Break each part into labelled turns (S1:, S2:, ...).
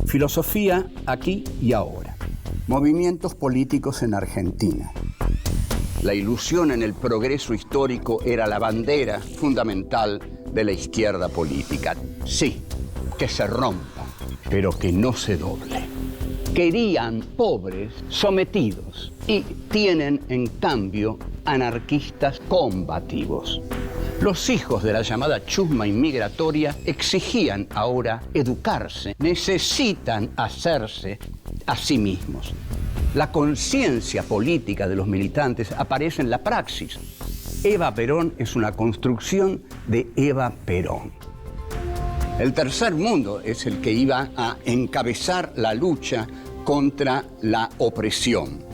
S1: Filosofía aquí y ahora. Movimientos políticos en Argentina. La ilusión en el progreso histórico era la bandera fundamental de la izquierda política. Sí, que se rompa, pero que no se doble. Querían pobres sometidos y tienen, en cambio, anarquistas combativos. Los hijos de la llamada chusma inmigratoria exigían ahora educarse, necesitan hacerse a sí mismos. La conciencia política de los militantes aparece en la praxis. Eva Perón es una construcción de Eva Perón. El tercer mundo es el que iba a encabezar la lucha contra la opresión.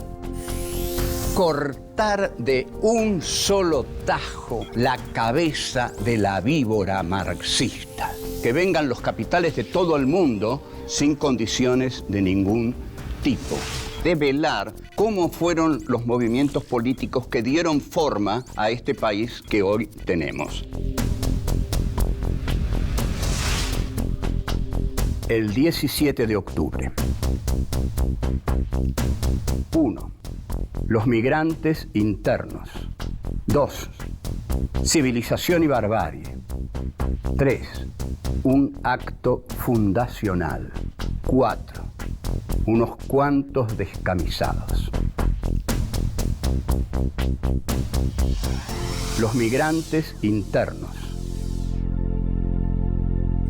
S1: Cortar de un solo tajo la cabeza de la víbora marxista. Que vengan los capitales de todo el mundo sin condiciones de ningún tipo. Develar cómo fueron los movimientos políticos que dieron forma a este país que hoy tenemos. El 17 de octubre. 1. Los migrantes internos. 2. Civilización y barbarie. 3. Un acto fundacional. 4. Unos cuantos descamisados. Los migrantes internos.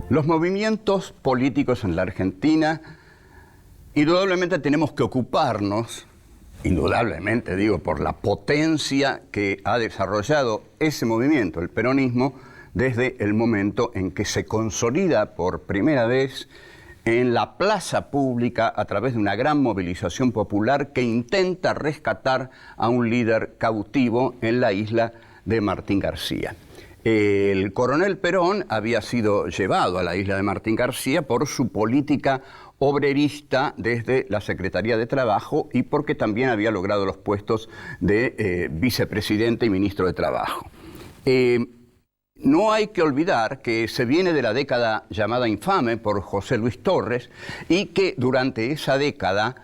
S1: Los movimientos políticos en la Argentina, indudablemente tenemos que ocuparnos, indudablemente digo, por la potencia que ha desarrollado ese movimiento, el peronismo, desde el momento en que se consolida por primera vez en la plaza pública a través de una gran movilización popular que intenta rescatar a un líder cautivo en la isla de Martín García. El coronel Perón había sido llevado a la isla de Martín García por su política obrerista desde la Secretaría de Trabajo y porque también había logrado los puestos de vicepresidente y ministro de Trabajo. No hay que olvidar que se viene de la década llamada infame por José Luis Torres y que durante esa década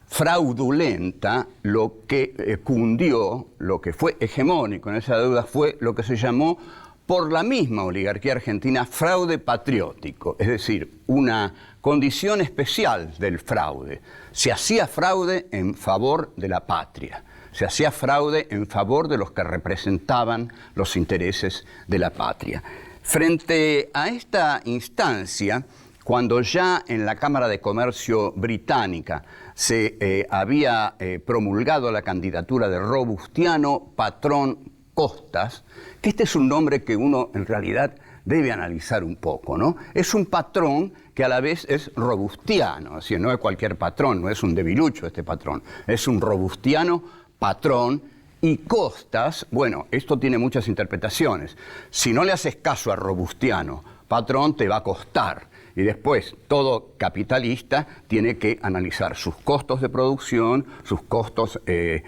S1: fraudulenta lo que cundió, lo que fue hegemónico en esa deuda fue lo que se llamó por la misma oligarquía argentina fraude patriótico, es decir, una condición especial del fraude. Se hacía fraude en favor de la patria. Se hacía fraude en favor de los que representaban los intereses de la patria. Frente a esta instancia, cuando ya en la Cámara de Comercio británica se había promulgado la candidatura de Robustiano Patrón Costas, que este es un nombre que uno en realidad debe analizar un poco, ¿no? Es un patrón que a la vez es robustiano, es decir, no es cualquier patrón, no es un debilucho este patrón, es un robustiano patrón. Y Costas, bueno, esto tiene muchas interpretaciones. Si no le haces caso a Robustiano, patrón, te va a costar. Y después, todo capitalista tiene que analizar sus costos de producción, sus costos de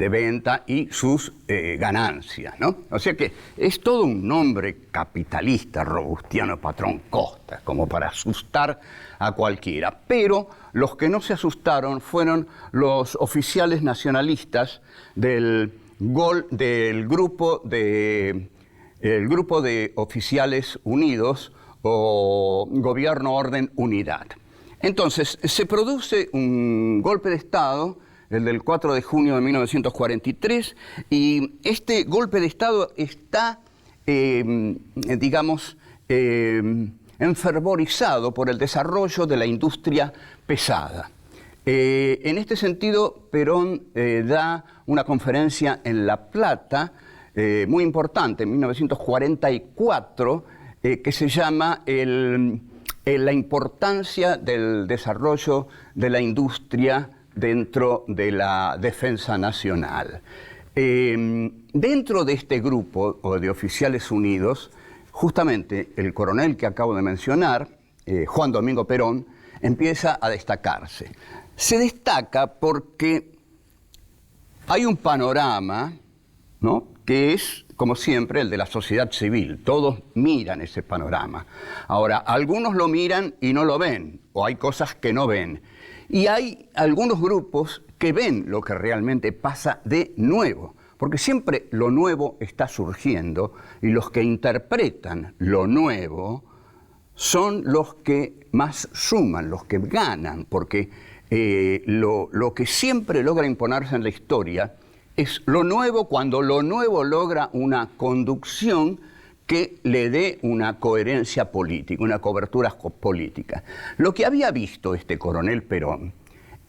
S1: venta y sus ganancias, ¿no? O sea que es todo un nombre capitalista, Robustiano Patrón Costas, como para asustar a cualquiera. Pero los que no se asustaron fueron los oficiales nacionalistas del grupo de oficiales unidos, o Gobierno, Orden, Unidad. Entonces, se produce un golpe de Estado, el del 4 de junio de 1943, y este golpe de Estado está, enfervorizado por el desarrollo de la industria pesada. En este sentido, Perón da una conferencia en La Plata, muy importante, en 1944, que se llama la importancia del desarrollo de la industria dentro de la defensa nacional. Dentro de este grupo de oficiales unidos, justamente el coronel que acabo de mencionar, Juan Domingo Perón, empieza a destacarse. Se destaca porque hay un panorama, ¿no?, que es, como siempre, el de la sociedad civil. Todos miran ese panorama. Ahora, algunos lo miran y no lo ven, o hay cosas que no ven. Y hay algunos grupos que ven lo que realmente pasa de nuevo, porque siempre lo nuevo está surgiendo y los que interpretan lo nuevo son los que más suman, los que ganan, porque lo que siempre logra imponerse en la historia es lo nuevo cuando lo nuevo logra una conducción que le dé una coherencia política, una cobertura política. Lo que había visto este coronel Perón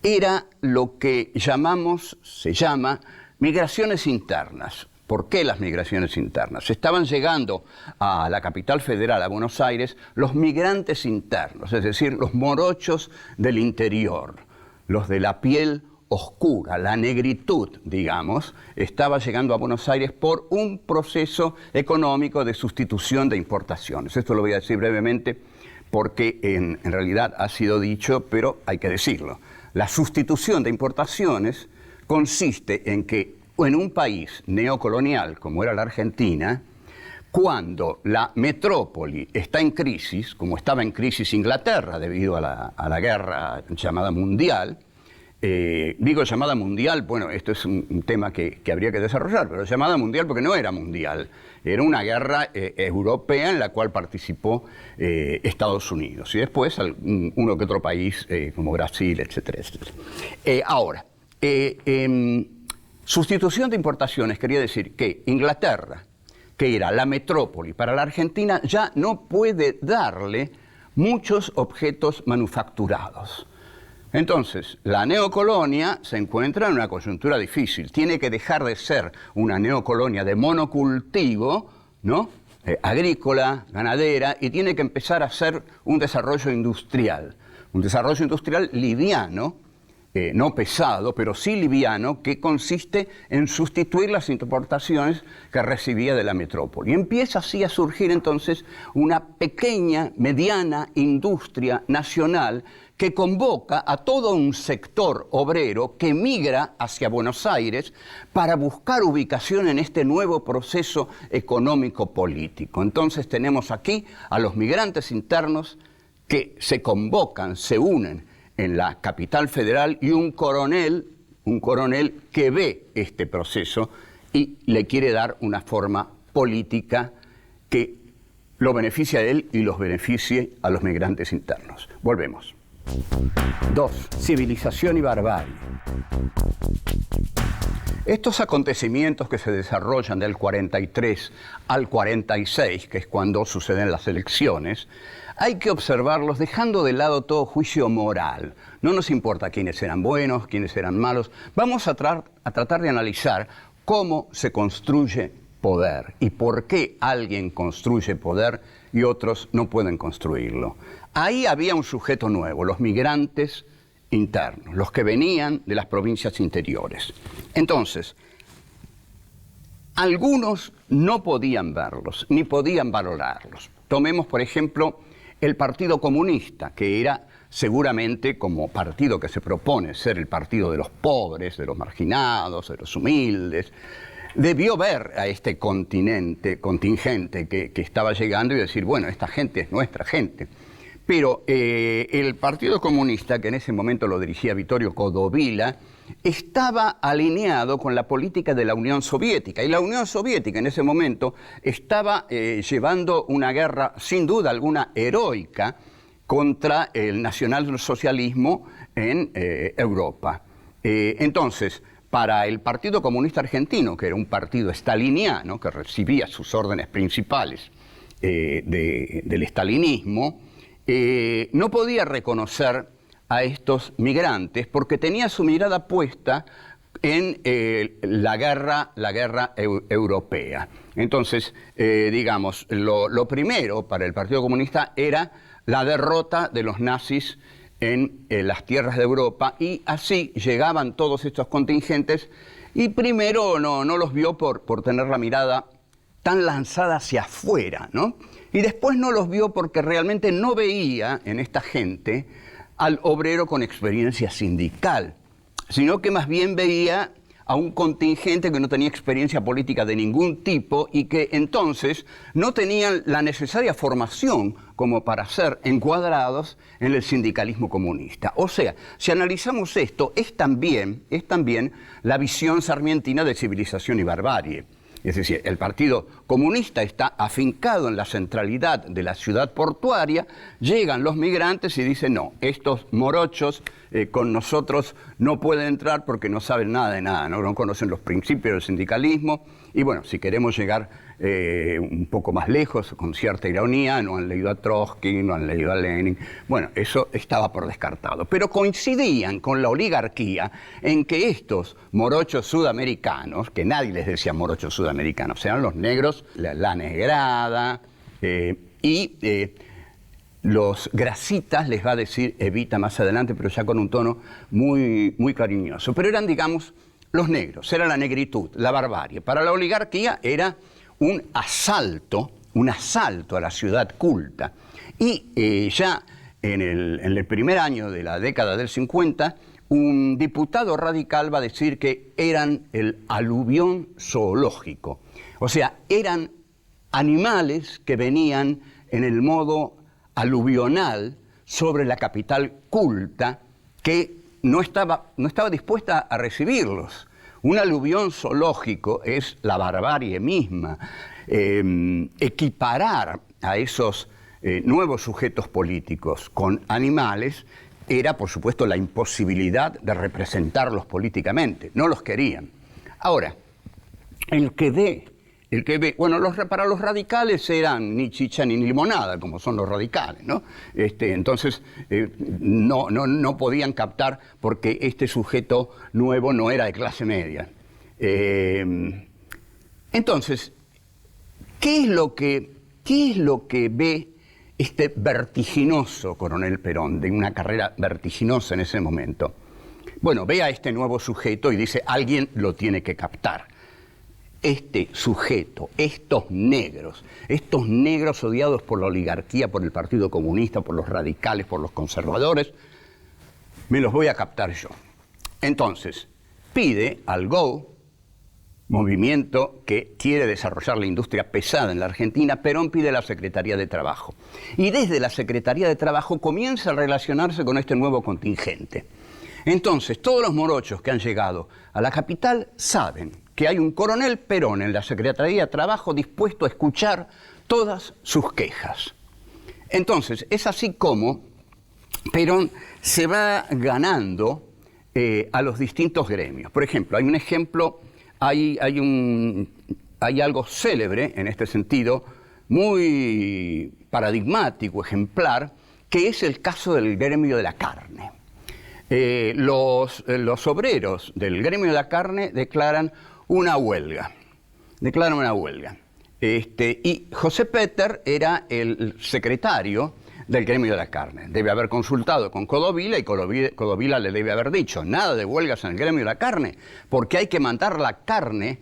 S1: era lo que se llama migraciones internas. ¿Por qué las migraciones internas? Estaban llegando a la capital federal, a Buenos Aires, los migrantes internos, es decir, los morochos del interior, los de la piel oscura, la negritud, digamos, estaba llegando a Buenos Aires por un proceso económico de sustitución de importaciones. Esto lo voy a decir brevemente porque en realidad ha sido dicho, pero hay que decirlo. La sustitución de importaciones consiste en que en un país neocolonial como era la Argentina, cuando la metrópoli está en crisis, como estaba en crisis Inglaterra debido a la guerra llamada mundial, digo llamada mundial, bueno, esto es un tema que habría que desarrollar, pero llamada mundial porque no era mundial, era una guerra europea en la cual participó Estados Unidos y después uno que otro país como Brasil, etcétera, etcétera. Ahora, sustitución de importaciones quería decir que Inglaterra, que era la metrópoli para la Argentina, ya no puede darle muchos objetos manufacturados. Entonces, la neocolonia se encuentra en una coyuntura difícil. Tiene que dejar de ser una neocolonia de monocultivo, ¿no? Agrícola, ganadera, y tiene que empezar a ser un desarrollo industrial liviano, no pesado, pero sí liviano, que consiste en sustituir las importaciones que recibía de la metrópoli. Y empieza así a surgir entonces una pequeña, mediana industria nacional que convoca a todo un sector obrero que migra hacia Buenos Aires para buscar ubicación en este nuevo proceso económico-político. Entonces tenemos aquí a los migrantes internos que se convocan, se unen en la capital federal y un coronel que ve este proceso y le quiere dar una forma política que lo beneficie a él y los beneficie a los migrantes internos. Volvemos. 2. Civilización y barbarie. Estos acontecimientos que se desarrollan del 43 al 46, que es cuando suceden las elecciones, hay que observarlos dejando de lado todo juicio moral. No nos importa quiénes eran buenos, quiénes eran malos. Vamos a tratar de analizar cómo se construye poder y por qué alguien construye poder y otros no pueden construirlo. Ahí había un sujeto nuevo, los migrantes internos, los que venían de las provincias interiores. Entonces, algunos no podían verlos, ni podían valorarlos. Tomemos, por ejemplo, el Partido Comunista, que era seguramente como partido que se propone ser el partido de los pobres, de los marginados, de los humildes, debió ver a este contingente que estaba llegando y decir, bueno, esta gente es nuestra gente. Pero el Partido Comunista, que en ese momento lo dirigía Vittorio Codovilla, estaba alineado con la política de la Unión Soviética. Y la Unión Soviética en ese momento estaba llevando una guerra, sin duda alguna, heroica contra el nacionalsocialismo en Europa. Entonces, para el Partido Comunista Argentino, que era un partido staliniano, que recibía sus órdenes principales del estalinismo, no podía reconocer a estos migrantes porque tenía su mirada puesta en la guerra europea. Entonces, digamos, lo primero para el Partido Comunista era la derrota de los nazis en las tierras de Europa, y así llegaban todos estos contingentes, y primero no los vio por tener la mirada tan lanzada hacia afuera, ¿no? Y después no los vio porque realmente no veía en esta gente al obrero con experiencia sindical, sino que más bien veía a un contingente que no tenía experiencia política de ningún tipo y que entonces no tenían la necesaria formación como para ser encuadrados en el sindicalismo comunista. O sea, si analizamos esto, es también la visión sarmientina de civilización y barbarie. Es decir, el Partido Comunista está afincado en la centralidad de la ciudad portuaria, llegan los migrantes y dicen, no, estos morochos con nosotros no pueden entrar porque no saben nada de nada, no conocen los principios del sindicalismo, y bueno, si queremos llegar un poco más lejos, con cierta ironía, no han leído a Trotsky, no han leído a Lenin, bueno, eso estaba por descartado. Pero coincidían con la oligarquía en que estos morochos sudamericanos, que nadie les decía morochos sudamericanos, eran los negros, la negrada, los grasitas les va a decir Evita más adelante, pero ya con un tono muy, muy cariñoso. Pero eran, digamos, los negros, era la negritud, la barbarie. Para la oligarquía era un asalto a la ciudad culta. Y ya en el primer año de la década del 50, un diputado radical va a decir que eran el aluvión zoológico. O sea, eran animales que venían en el modo aluvional sobre la capital culta que no estaba dispuesta a recibirlos. Un aluvión zoológico es la barbarie misma. Equiparar a esos nuevos sujetos políticos con animales era, por supuesto, la imposibilidad de representarlos políticamente. No los querían. Ahora, el que ve, bueno, para los radicales eran ni chicha ni limonada, como son los radicales, ¿no? Entonces, no podían captar porque este sujeto nuevo no era de clase media. Entonces, ¿qué es lo que ve este vertiginoso coronel Perón, de una carrera vertiginosa en ese momento? Bueno, ve a este nuevo sujeto y dice, alguien lo tiene que captar. Este sujeto, estos negros odiados por la oligarquía, por el Partido Comunista, por los radicales, por los conservadores, me los voy a captar yo. Entonces, pide al GO, movimiento que quiere desarrollar la industria pesada en la Argentina, Perón pide a la Secretaría de Trabajo. Y desde la Secretaría de Trabajo comienza a relacionarse con este nuevo contingente. Entonces, todos los morochos que han llegado a la capital saben que hay un coronel Perón en la Secretaría de Trabajo dispuesto a escuchar todas sus quejas. Entonces, es así como Perón se va ganando a los distintos gremios. Por ejemplo, hay algo célebre en este sentido, muy paradigmático, ejemplar, que es el caso del gremio de la carne. Los obreros del gremio de la carne declaran una huelga. Y José Peter era el secretario del gremio de la carne. Debe haber consultado con Codovila y Codovila le debe haber dicho, nada de huelgas en el gremio de la carne, porque hay que mandar la carne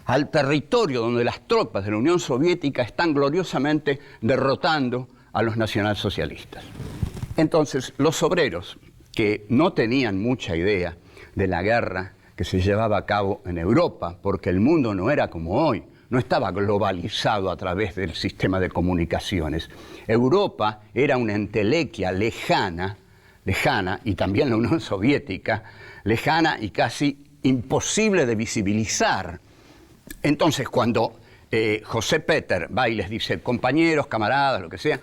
S1: al territorio donde las tropas de la Unión Soviética están gloriosamente derrotando a los nacionalsocialistas. Entonces, los obreros que no tenían mucha idea de la guerra que se llevaba a cabo en Europa, porque el mundo no era como hoy, no estaba globalizado a través del sistema de comunicaciones. Europa era una entelequia lejana, y también la Unión Soviética, lejana y casi imposible de visibilizar. Entonces, cuando José Peter va y les dice, compañeros, camaradas, lo que sea,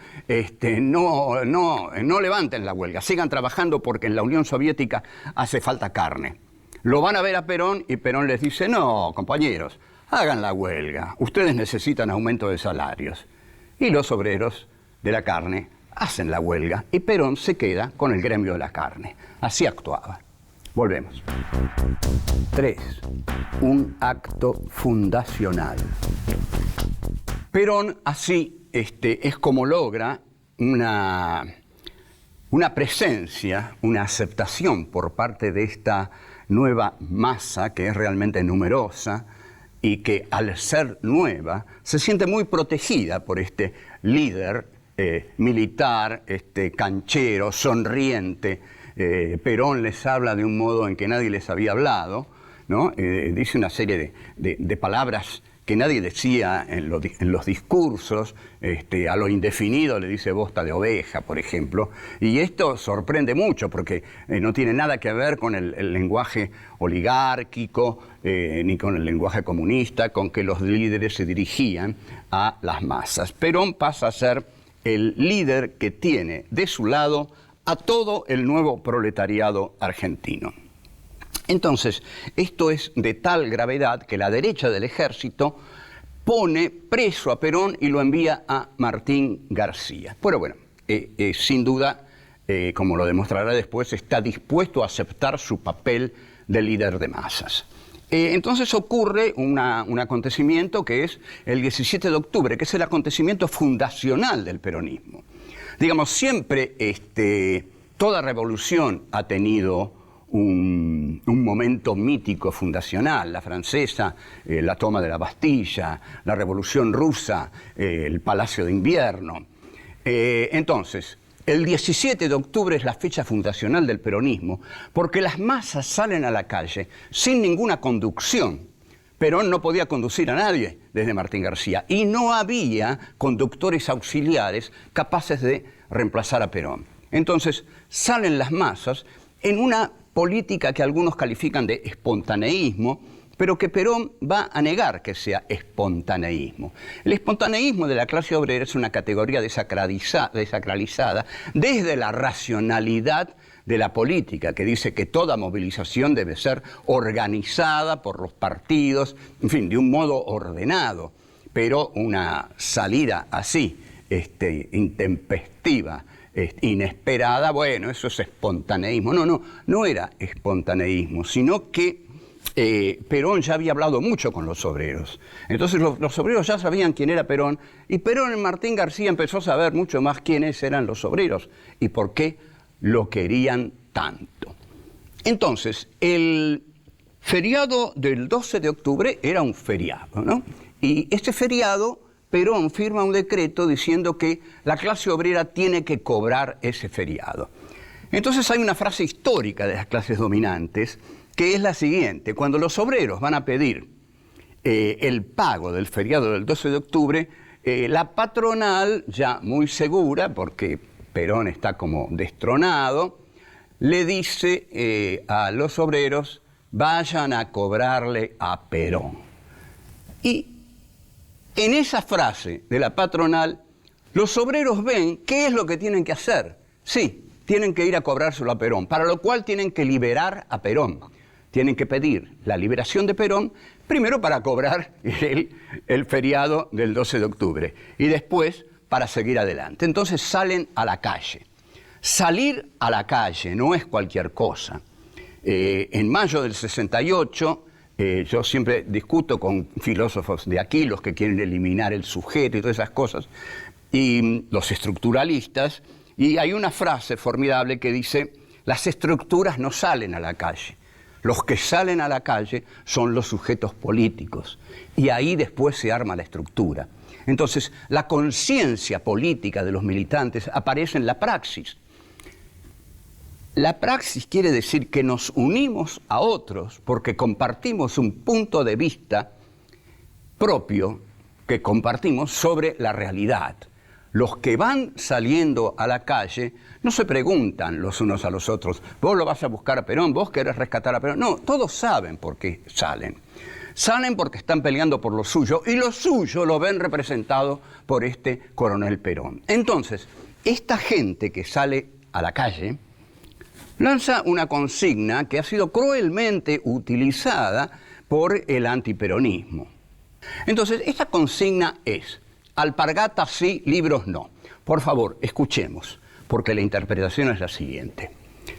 S1: no levanten la huelga, sigan trabajando porque en la Unión Soviética hace falta carne. Lo van a ver a Perón y Perón les dice, no, compañeros, hagan la huelga, ustedes necesitan aumento de salarios. Y los obreros de la carne hacen la huelga y Perón se queda con el gremio de la carne. Así actuaba. Volvemos. 3. Un acto fundacional. Perón así es como logra una presencia, una aceptación por parte de esta nueva masa que es realmente numerosa y que al ser nueva se siente muy protegida por este líder militar, canchero, sonriente. Perón les habla de un modo en que nadie les había hablado, ¿no? Dice una serie de palabras que nadie decía en los discursos, a lo indefinido le dice bosta de oveja, por ejemplo, y esto sorprende mucho porque no tiene nada que ver con el lenguaje oligárquico, ni con el lenguaje comunista, con que los líderes se dirigían a las masas. Perón pasa a ser el líder que tiene de su lado a todo el nuevo proletariado argentino. Entonces, esto es de tal gravedad que la derecha del ejército pone preso a Perón y lo envía a Martín García. Pero bueno, sin duda, como lo demostrará después, está dispuesto a aceptar su papel de líder de masas. Entonces ocurre un acontecimiento que es el 17 de octubre, que es el acontecimiento fundacional del peronismo. Digamos, siempre toda revolución ha tenido un momento mítico fundacional, la francesa, la toma de la Bastilla, la Revolución Rusa, el Palacio de Invierno. Entonces, el 17 de octubre es la fecha fundacional del peronismo, porque las masas salen a la calle sin ninguna conducción. Perón no podía conducir a nadie desde Martín García y no había conductores auxiliares capaces de reemplazar a Perón. Entonces, salen las masas en una política que algunos califican de espontaneísmo, pero que Perón va a negar que sea espontaneísmo. El espontaneísmo de la clase obrera es una categoría desacralizada desde la racionalidad de la política, que dice que toda movilización debe ser organizada por los partidos, en fin, de un modo ordenado, pero una salida así, intempestiva, inesperada, bueno, eso es espontaneísmo. No era espontaneísmo, sino que Perón ya había hablado mucho con los obreros. Entonces los obreros ya sabían quién era Perón, y Perón en Martín García empezó a saber mucho más quiénes eran los obreros y por qué lo querían tanto. Entonces, el feriado del 12 de octubre era un feriado, ¿no? Y este feriado, Perón firma un decreto diciendo que la clase obrera tiene que cobrar ese feriado. Entonces hay una frase histórica de las clases dominantes que es la siguiente: cuando los obreros van a pedir el pago del feriado del 12 de octubre, la patronal, ya muy segura, porque Perón está como destronado, le dice a los obreros: vayan a cobrarle a Perón. Y en esa frase de la patronal, los obreros ven qué es lo que tienen que hacer. Sí, tienen que ir a cobrárselo a Perón, para lo cual tienen que liberar a Perón. Tienen que pedir la liberación de Perón, primero para cobrar el feriado del 12 de octubre y después para seguir adelante. Entonces salen a la calle. Salir a la calle no es cualquier cosa. En mayo del 68... yo siempre discuto con filósofos de aquí, los que quieren eliminar el sujeto y todas esas cosas, y los estructuralistas, y hay una frase formidable que dice: las estructuras no salen a la calle, los que salen a la calle son los sujetos políticos, y ahí después se arma la estructura. Entonces, la conciencia política de los militantes aparece en la praxis. La praxis quiere decir que nos unimos a otros porque compartimos un punto de vista propio que compartimos sobre la realidad. Los que van saliendo a la calle no se preguntan los unos a los otros: vos lo vas a buscar a Perón, vos querés rescatar a Perón. No, todos saben por qué salen. Salen porque están peleando por lo suyo, y lo suyo lo ven representado por este coronel Perón. Entonces, esta gente que sale a la calle lanza una consigna que ha sido cruelmente utilizada por el antiperonismo. Entonces, esta consigna es: alpargatas sí, libros no. Por favor, escuchemos, porque la interpretación es la siguiente.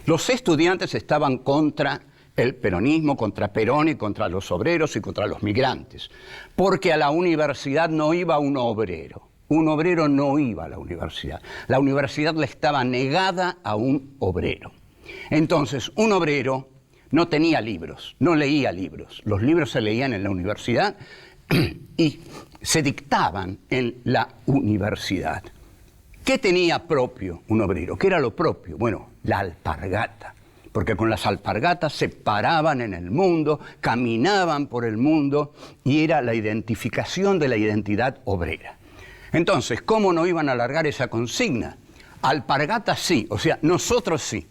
S1: Los estudiantes estaban contra el peronismo, contra Perón y contra los obreros y contra los migrantes, porque a la universidad no iba un obrero. Un obrero no iba a la universidad. La universidad le estaba negada a un obrero. Entonces, un obrero no tenía libros, no leía libros. Los libros se leían en la universidad y se dictaban en la universidad. ¿Qué tenía propio un obrero? ¿Qué era lo propio? Bueno, la alpargata. porque con las alpargatas se paraban en el mundo, caminaban por el mundo y era la identificación de la identidad obrera. Entonces, ¿cómo no iban a alargar esa consigna? Alpargatas sí, o sea, nosotros sí,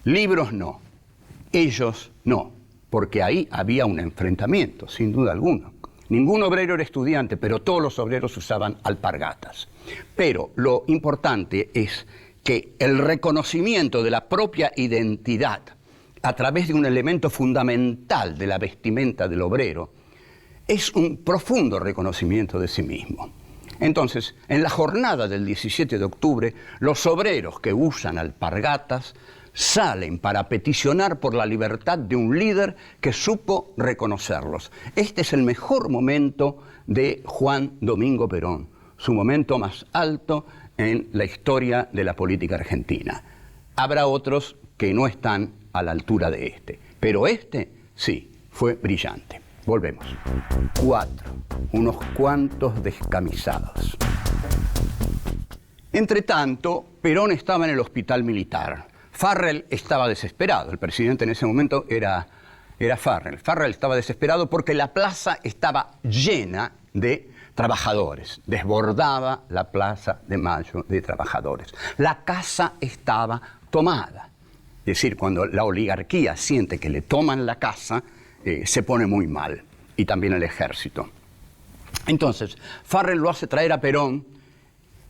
S1: libros no, ellos no, porque ahí había un enfrentamiento, sin duda alguna. Ningún obrero era estudiante, pero todos los obreros usaban alpargatas. Pero lo importante es que el reconocimiento de la propia identidad a través de un elemento fundamental de la vestimenta del obrero es un profundo reconocimiento de sí mismo. Entonces, en la jornada del 17 de octubre, los obreros que usan alpargatas salen para peticionar por la libertad de un líder que supo reconocerlos. Este es el mejor momento de Juan Domingo Perón, su momento más alto en la historia de la política argentina. Habrá otros que no están a la altura de este, pero este sí, fue brillante. Volvemos. 4. Unos cuantos descamisados. Entre tanto, Perón estaba en el hospital militar. Farrell estaba desesperado. El presidente en ese momento era Farrell. Farrell estaba desesperado porque la plaza estaba llena de trabajadores. Desbordaba la Plaza de Mayo de trabajadores. La casa estaba tomada. Es decir, cuando la oligarquía siente que le toman la casa, se pone muy mal. Y también el ejército. Entonces, Farrell lo hace traer a Perón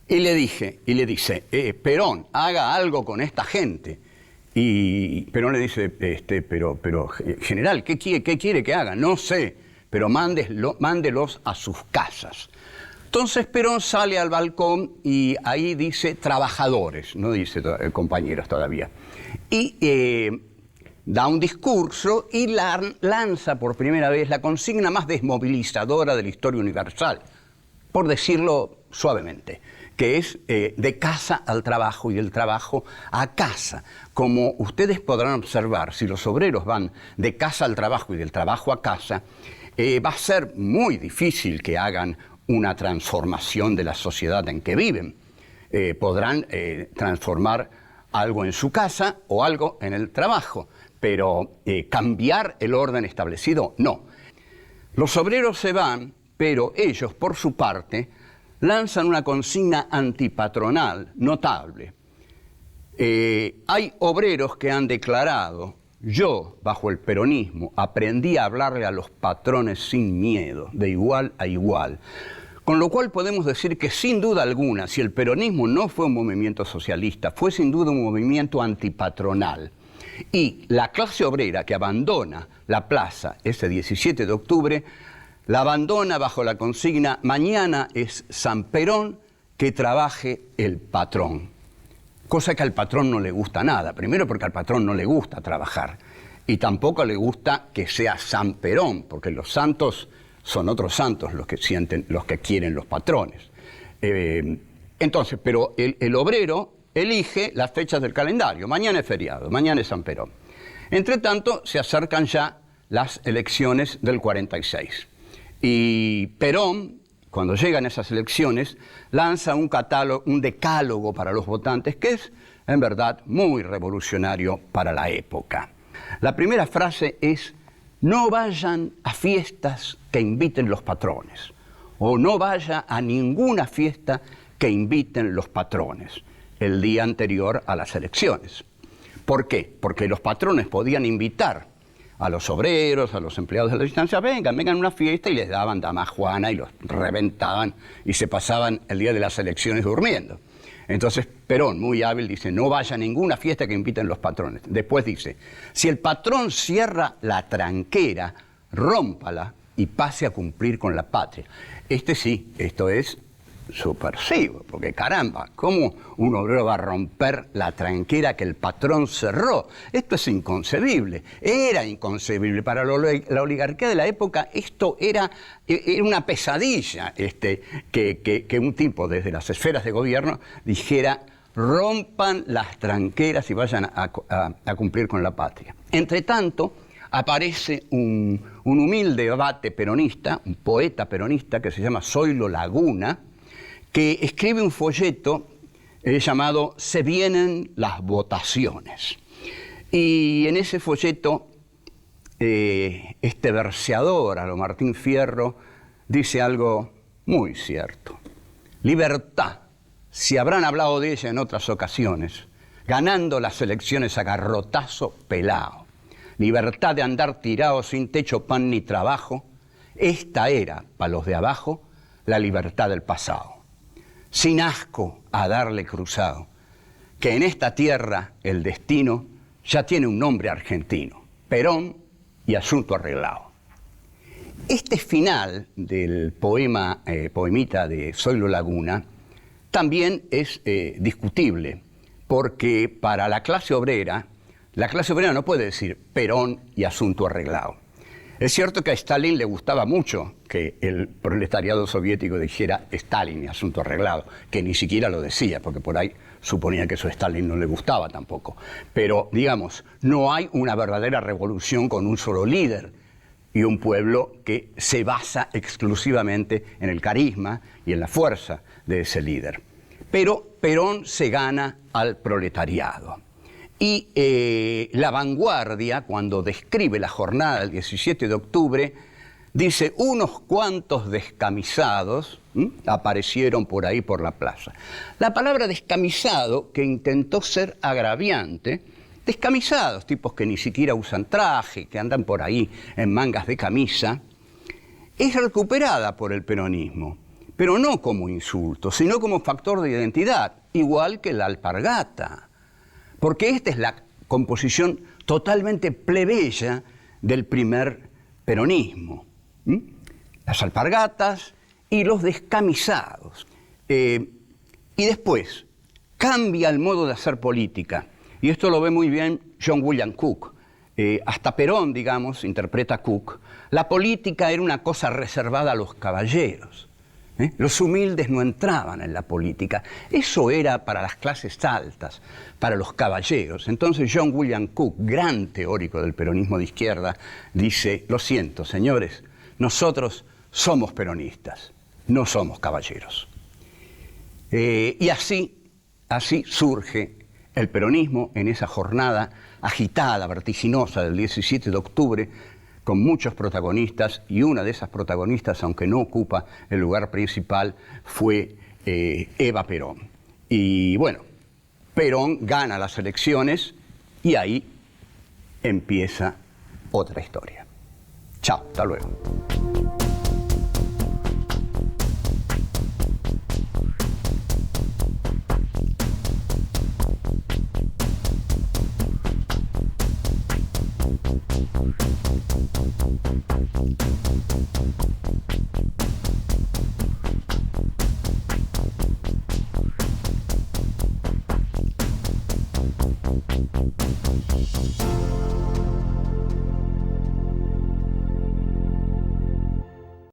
S1: y le dice, Perón, haga algo con esta gente. Y Perón le dice, pero general, ¿qué quiere que haga? No sé, pero mándelos a sus casas. Entonces Perón sale al balcón y ahí dice trabajadores, no dice compañeros todavía. Y da un discurso y lanza por primera vez la consigna más desmovilizadora de la historia universal, por decirlo suavemente, que es de casa al trabajo y del trabajo a casa. Como ustedes podrán observar, si los obreros van de casa al trabajo y del trabajo a casa, va a ser muy difícil que hagan una transformación de la sociedad en que viven. Podrán transformar algo en su casa o algo en el trabajo, pero cambiar el orden establecido, no. Los obreros se van, pero ellos, por su parte, lanzan una consigna antipatronal notable. Hay obreros que han declarado, yo, bajo el peronismo, aprendí a hablarle a los patrones sin miedo, de igual a igual. Con lo cual podemos decir que sin duda alguna, si el peronismo no fue un movimiento socialista, fue sin duda un movimiento antipatronal. Y la clase obrera que abandona la plaza ese 17 de octubre, la abandona bajo la consigna, mañana es San Perón, que trabaje el patrón. Cosa que al patrón no le gusta nada. Primero porque al patrón no le gusta trabajar. Y tampoco le gusta que sea San Perón, porque los santos son otros santos los que quieren los patrones. Entonces, pero el obrero elige las fechas del calendario. Mañana es feriado, mañana es San Perón. Entre tanto, se acercan ya las elecciones del 46. Y Perón, cuando llegan esas elecciones, lanza un decálogo para los votantes, que es, en verdad, muy revolucionario para la época. La primera frase es, no vayan a fiestas que inviten los patrones, o no vaya a ninguna fiesta que inviten los patrones el día anterior a las elecciones. ¿Por qué? Porque los patrones podían invitar a los obreros, a los empleados de la distancia, vengan a una fiesta, y les daban dama juana y los reventaban y se pasaban el día de las elecciones durmiendo. Entonces Perón, muy hábil, dice, no vaya a ninguna fiesta que inviten los patrones. Después dice, si el patrón cierra la tranquera, rómpala y pase a cumplir con la patria. Esto es subversivo, porque caramba, ¿cómo un obrero va a romper la tranquera que el patrón cerró? Esto es inconcebible, era inconcebible. Para la oligarquía de la época esto era una pesadilla, que un tipo desde las esferas de gobierno dijera, rompan las tranqueras y vayan a cumplir con la patria. Entre tanto, aparece un humilde abate peronista, un poeta peronista que se llama Zoilo Laguna, que escribe un folleto llamado Se vienen las votaciones. Y en ese folleto, este verseador, a lo Martín Fierro, dice algo muy cierto. Libertad, si habrán hablado de ella en otras ocasiones, ganando las elecciones a garrotazo pelao. Libertad de andar tirado sin techo, pan ni trabajo. Esta era, para los de abajo, la libertad del pasado. Sin asco a darle cruzado, que en esta tierra el destino ya tiene un nombre argentino, Perón y asunto arreglado. Este final del poemita de Zoilo Laguna también es discutible, porque para la clase obrera no puede decir Perón y asunto arreglado. Es cierto que a Stalin le gustaba mucho que el proletariado soviético dijera Stalin y asunto arreglado, que ni siquiera lo decía, porque por ahí suponía que eso a Stalin no le gustaba tampoco. Pero, digamos, no hay una verdadera revolución con un solo líder y un pueblo que se basa exclusivamente en el carisma y en la fuerza de ese líder. Pero Perón se gana al proletariado. Y La Vanguardia, cuando describe la jornada del 17 de octubre, dice, unos cuantos descamisados aparecieron por ahí por la plaza. La palabra descamisado, que intentó ser agraviante, descamisados, tipos que ni siquiera usan traje, que andan por ahí en mangas de camisa, es recuperada por el peronismo, pero no como insulto, sino como factor de identidad, igual que la alpargata. Porque esta es la composición totalmente plebeya del primer peronismo. Las alpargatas y los descamisados. Y después cambia el modo de hacer política. Y esto lo ve muy bien John William Cook. Hasta Perón, digamos, interpreta Cook. La política era una cosa reservada a los caballeros. Los humildes no entraban en la política. Eso era para las clases altas, para los caballeros. Entonces John William Cook, gran teórico del peronismo de izquierda, dice, lo siento, señores, nosotros somos peronistas, no somos caballeros. Y así surge el peronismo en esa jornada agitada, vertiginosa del 17 de octubre, con muchos protagonistas, y una de esas protagonistas, aunque no ocupa el lugar principal, fue Eva Perón. Y bueno, Perón gana las elecciones y ahí empieza otra historia. Chao, hasta luego.